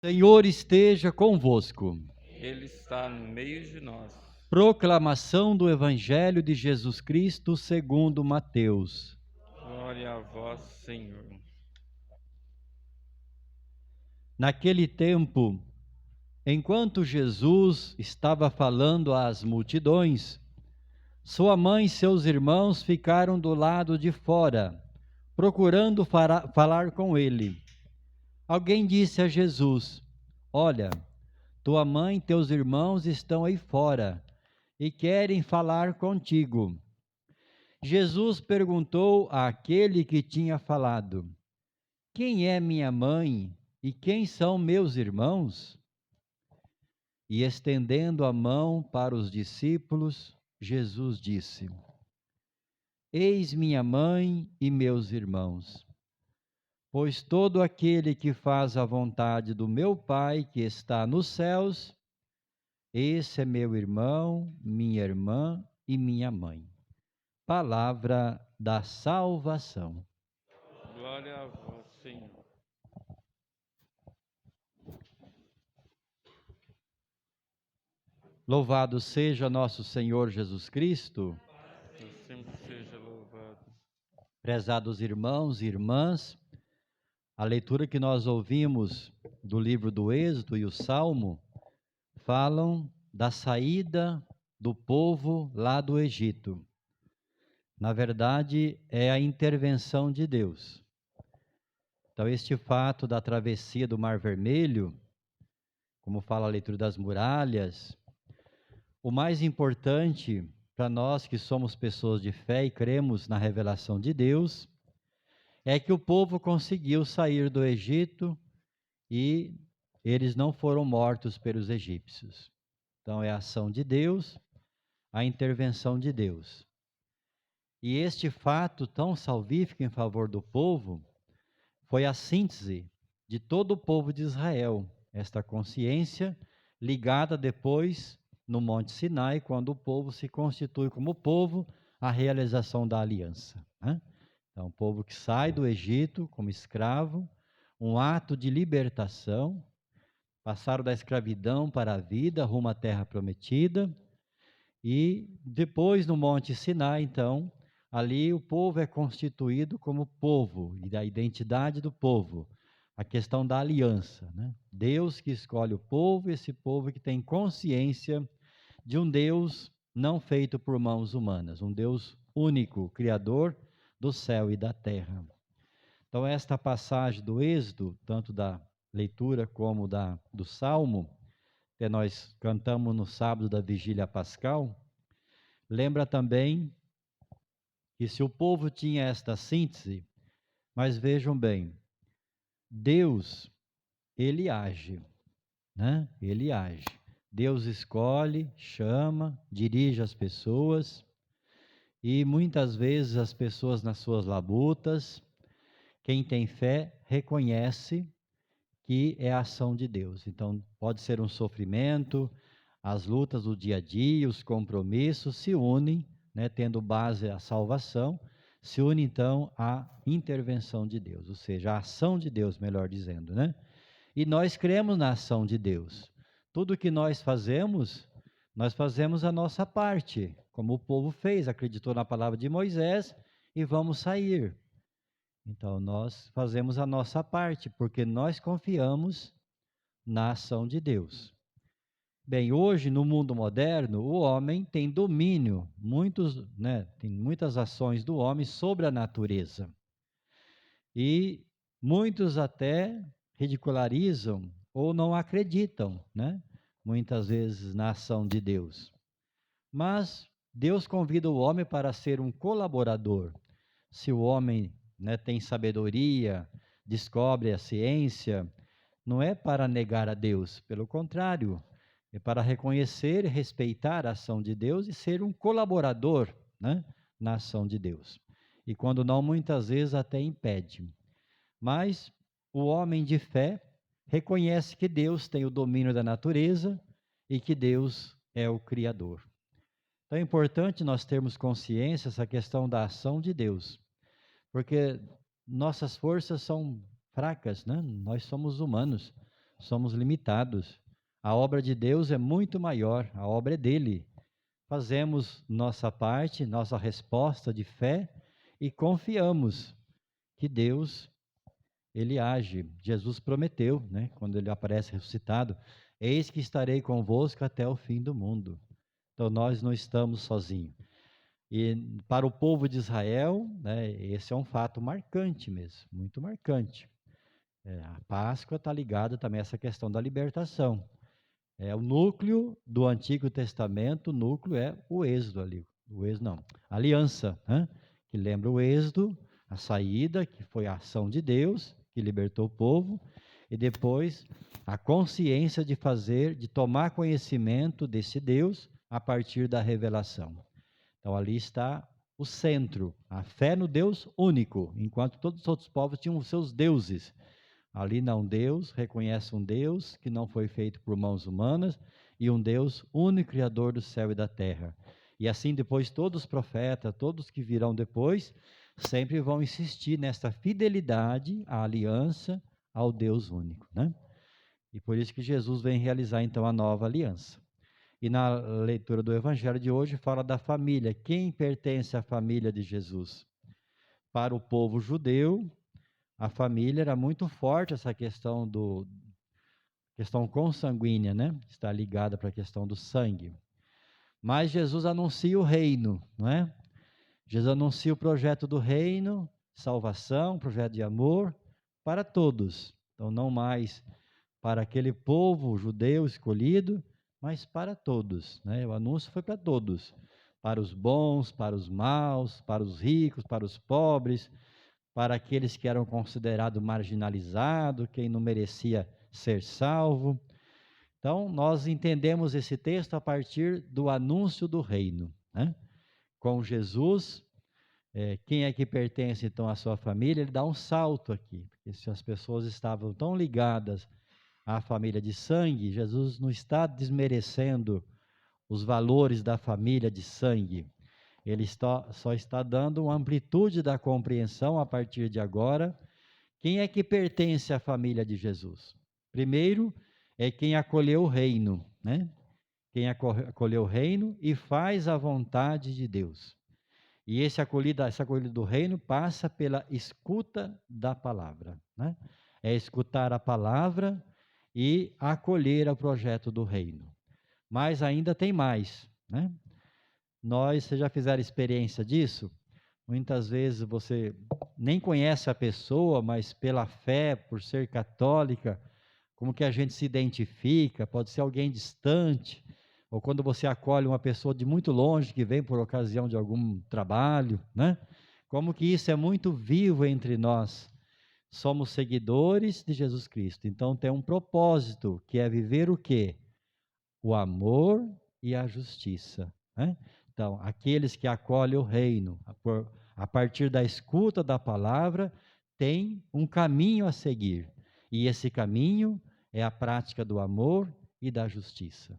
Senhor esteja convosco. Ele está no meio de nós. Proclamação do Evangelho de Jesus Cristo segundo Mateus. Glória a vós, Senhor. Naquele tempo, enquanto Jesus estava falando às multidões, sua mãe e seus irmãos ficaram do lado de fora, procurando falar com ele. Alguém disse a Jesus: Olha, tua mãe e teus irmãos estão aí fora e querem falar contigo. Jesus perguntou àquele que tinha falado: Quem é minha mãe e quem são meus irmãos? E estendendo a mão para os discípulos, Jesus disse: Eis minha mãe e meus irmãos. Pois todo aquele que faz a vontade do meu Pai que está nos céus, esse é meu irmão, minha irmã e minha mãe. Palavra da salvação. Glória a vós, Senhor. Louvado seja nosso Senhor Jesus Cristo. Deus sempre seja louvado. Prezados irmãos e irmãs, a leitura que nós ouvimos do livro do Êxodo e o Salmo falam da saída do povo lá do Egito. Na verdade, é a intervenção de Deus. Então, este fato da travessia do Mar Vermelho, como fala a leitura das muralhas, o mais importante para nós que somos pessoas de fé e cremos na revelação de Deus, é que o povo conseguiu sair do Egito e eles não foram mortos pelos egípcios. Então é a ação de Deus, a intervenção de Deus. E este fato tão salvífico em favor do povo foi a síntese de todo o povo de Israel, esta consciência ligada depois no Monte Sinai, quando o povo se constitui como povo, a realização da aliança, né? Então, o povo que sai do Egito como escravo, um ato de libertação, passaram da escravidão para a vida, rumo à terra prometida, e depois no Monte Sinai, então, ali o povo é constituído como povo, e da identidade do povo, a questão da aliança, né? Deus que escolhe o povo, esse povo que tem consciência de um Deus não feito por mãos humanas, um Deus único, criador do céu e da terra. Então, esta passagem do Êxodo, tanto da leitura como do Salmo, que nós cantamos no sábado da Vigília Pascal, lembra também que se o povo tinha esta síntese, mas vejam bem, Deus, ele age, né? Ele age. Deus escolhe, chama, dirige as pessoas, e muitas vezes as pessoas nas suas labutas, quem tem fé reconhece que é a ação de Deus. Então, pode ser um sofrimento, as lutas do dia a dia, os compromissos se unem, né, tendo base a salvação, se une então à intervenção de Deus, ou seja, a ação de Deus, melhor dizendo, né? E nós cremos na ação de Deus. Tudo que nós fazemos a nossa parte, como o povo fez, acreditou na palavra de Moisés e vamos sair. Então, nós fazemos a nossa parte, porque nós confiamos na ação de Deus. Bem, hoje, no mundo moderno, o homem tem domínio, tem muitas ações do homem sobre a natureza. E muitos até ridicularizam ou não acreditam, né? Muitas vezes na ação de Deus. Mas Deus convida o homem para ser um colaborador. Se o homem, né, tem sabedoria, descobre a ciência, não é para negar a Deus, pelo contrário, é para reconhecer e respeitar a ação de Deus e ser um colaborador, né, na ação de Deus. E quando não, muitas vezes até impede. Mas o homem de fé reconhece que Deus tem o domínio da natureza e que Deus é o Criador. Então é importante nós termos consciência dessa questão da ação de Deus, porque nossas forças são fracas, né? Nós somos humanos, somos limitados. A obra de Deus é muito maior, a obra é dele. Fazemos nossa parte, nossa resposta de fé e confiamos que Deus, ele age. Jesus prometeu, né, quando ele aparece ressuscitado, eis que estarei convosco até o fim do mundo. Então nós não estamos sozinhos. E para o povo de Israel, né, esse é um fato marcante mesmo, muito marcante. A Páscoa está ligada também a essa questão da libertação. O núcleo do Antigo Testamento, o núcleo é o Êxodo ali. O Êxodo não, a aliança, né? Que lembra o Êxodo, a saída, que foi a ação de Deus, que libertou o povo, e depois a consciência de fazer, de tomar conhecimento desse Deus a partir da revelação. Então ali está o centro, a fé no Deus único, enquanto todos os outros povos tinham os seus deuses. Ali não, Deus reconhece um Deus que não foi feito por mãos humanas e um Deus único, criador do céu e da terra. E assim depois todos os profetas, todos que virão depois, sempre vão insistir nesta fidelidade à aliança ao Deus único, né? E por isso que Jesus vem realizar então a nova aliança. E na leitura do Evangelho de hoje fala da família. Quem pertence à família de Jesus? Para o povo judeu, a família era muito forte, essa questão consanguínea, né? Está ligada para a questão do sangue. Mas Jesus anuncia o reino, não é? Jesus anuncia o projeto do reino, salvação, projeto de amor para todos. Então não mais para aquele povo judeu escolhido, mas para todos, né? O anúncio foi para todos, para os bons, para os maus, para os ricos, para os pobres, para aqueles que eram considerados marginalizados, quem não merecia ser salvo. Então, nós entendemos esse texto a partir do anúncio do reino, né? Com Jesus, quem é que pertence então à sua família? Ele dá um salto aqui, porque se as pessoas estavam tão ligadas à família de sangue, Jesus não está desmerecendo os valores da família de sangue. Ele só está dando uma amplitude da compreensão a partir de agora. Quem é que pertence à família de Jesus? Primeiro, é quem acolheu o reino, né? Quem acolheu o reino e faz a vontade de Deus. E essa acolhida do reino passa pela escuta da palavra, né? É escutar a palavra e acolher o projeto do reino. Mas ainda tem mais, né? Vocês já fizeram experiência disso? Muitas vezes você nem conhece a pessoa, mas pela fé, por ser católica, como que a gente se identifica, pode ser alguém distante, ou quando você acolhe uma pessoa de muito longe que vem por ocasião de algum trabalho, né? Como que isso é muito vivo entre nós. Somos seguidores de Jesus Cristo, então tem um propósito, que é viver o quê? O amor e a justiça, né? Então, aqueles que acolhem o reino, a partir da escuta da palavra, têm um caminho a seguir. E esse caminho é a prática do amor e da justiça.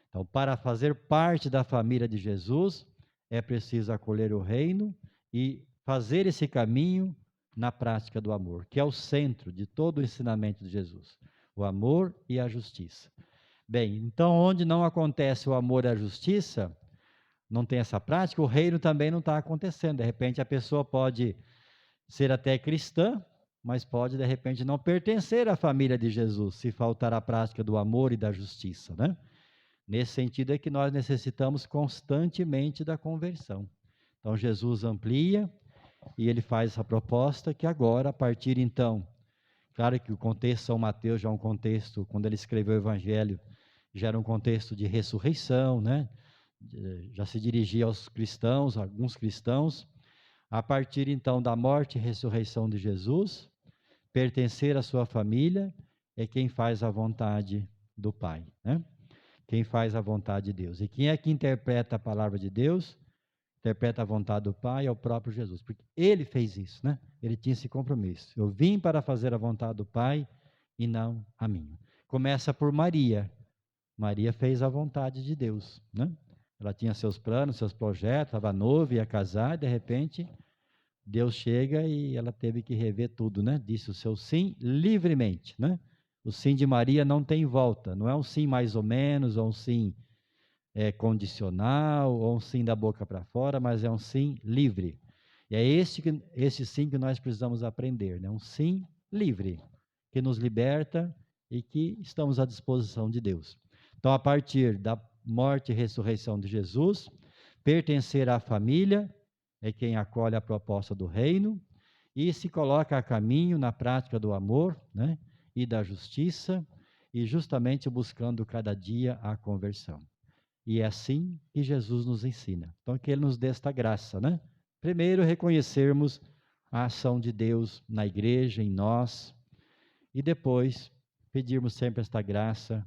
Então, para fazer parte da família de Jesus, é preciso acolher o reino e fazer esse caminho na prática do amor, que é o centro de todo o ensinamento de Jesus. O amor e a justiça. Bem, então onde não acontece o amor e a justiça, não tem essa prática, o reino também não está acontecendo. De repente a pessoa pode ser até cristã, mas pode de repente não pertencer à família de Jesus, se faltar a prática do amor e da justiça, né? Nesse sentido é que nós necessitamos constantemente da conversão. Então Jesus amplia e ele faz essa proposta que agora, a partir então, claro que o contexto de São Mateus já é um contexto, quando ele escreveu o Evangelho, já era um contexto de ressurreição, né? Já se dirigia aos cristãos, alguns cristãos, a partir então da morte e ressurreição de Jesus, pertencer à sua família é quem faz a vontade do Pai, né? Quem faz a vontade de Deus. E quem é que interpreta a palavra de Deus? Interpreta a vontade do Pai, é o próprio Jesus, porque ele fez isso, né? Ele tinha esse compromisso. Eu vim para fazer a vontade do Pai e não a minha. Começa por Maria. Maria fez a vontade de Deus, né? Ela tinha seus planos, seus projetos, estava noiva, ia casar, e de repente Deus chega e ela teve que rever tudo, né? Disse o seu sim livremente, né? O sim de Maria não tem volta, não é um sim mais ou menos, ou um sim condicional, ou um sim da boca para fora, mas é um sim livre. E é esse sim que nós precisamos aprender, né? Um sim livre, que nos liberta e que estamos à disposição de Deus. Então, a partir da morte e ressurreição de Jesus, pertencer à família é quem acolhe a proposta do reino e se coloca a caminho na prática do amor, né, e da justiça, e justamente buscando cada dia a conversão. E é assim que Jesus nos ensina. Então, que Ele nos dê esta graça, né? Primeiro, reconhecermos a ação de Deus na igreja, em nós, e depois, pedirmos sempre esta graça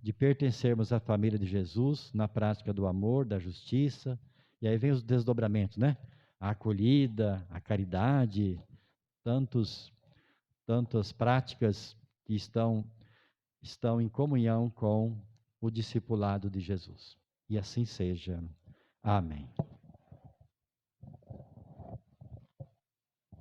de pertencermos à família de Jesus na prática do amor, da justiça, e aí vem os desdobramentos, né? A acolhida, a caridade, tantas práticas que estão em comunhão com o discipulado de Jesus. E assim seja. Amém.